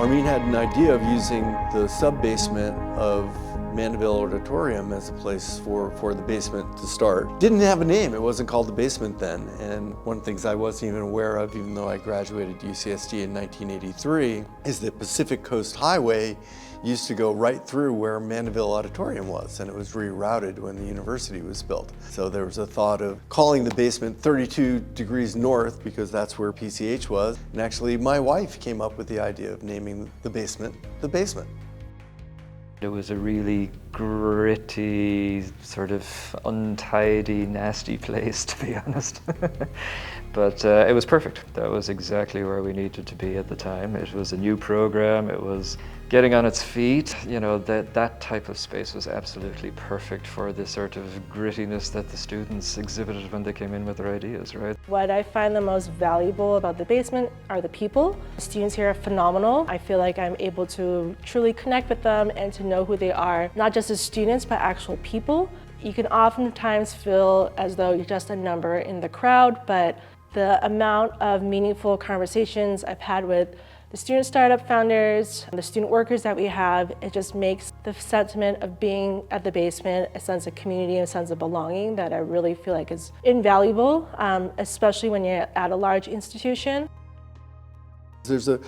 Armin had an idea of using the sub-basement of Mandeville Auditorium as a place for the basement to start. Didn't have a name, it wasn't called the basement then, and one of the things I wasn't even aware of, even though I graduated UCSD in 1983, is that Pacific Coast Highway used to go right through where Mandeville Auditorium was, and it was rerouted when the university was built. So there was a thought of calling the basement 32 degrees north because that's where PCH was, and actually my wife came up with the idea of naming the basement the basement. It was a really gritty, sort of untidy, nasty place, to be honest. But it was perfect. That was exactly where we needed to be at the time. It was a new program, it was getting on its feet. You know, that type of space was absolutely perfect for the sort of grittiness that the students exhibited when they came in with their ideas, right? What I find the most valuable about the basement are the people. The students here are phenomenal. I feel like I'm able to truly connect with them and to know who they are, not just as students, but actual people. You can oftentimes feel as though you're just a number in the crowd, but the amount of meaningful conversations I've had with the student startup founders, the student workers that we have, it just makes the sentiment of being at the basement a sense of community and a sense of belonging that I really feel like is invaluable, especially when you're at a large institution. There's a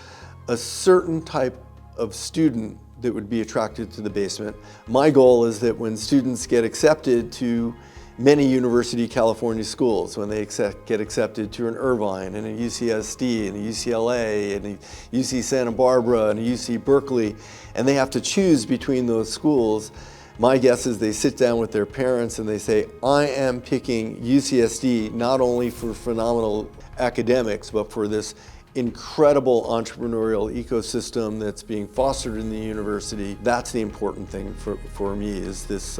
certain type of student that would be attracted to the basement. My goal is that when students get accepted to many University California schools, when they get accepted to an Irvine and a UCSD and a UCLA and a UC Santa Barbara and a UC Berkeley, and they have to choose between those schools, my guess is they sit down with their parents and they say, I am picking UCSD not only for phenomenal academics, but for this incredible entrepreneurial ecosystem that's being fostered in the university. That's the important thing for me, is this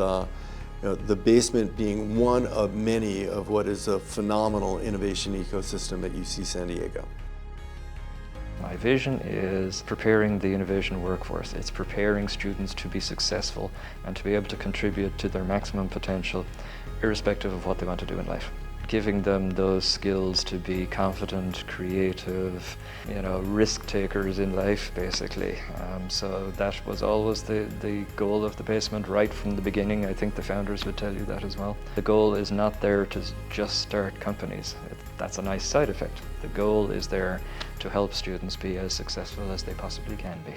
the basement being one of many of what is a phenomenal innovation ecosystem at UC San Diego. My vision is preparing the innovation workforce. It's preparing students to be successful and to be able to contribute to their maximum potential, irrespective of what they want to do in life. Giving them those skills to be confident, creative, risk takers in life, basically. So that was always the goal of the basement right from the beginning. I think the founders would tell you that as well. The goal is not there to just start companies. That's a nice side effect. The goal is there to help students be as successful as they possibly can be.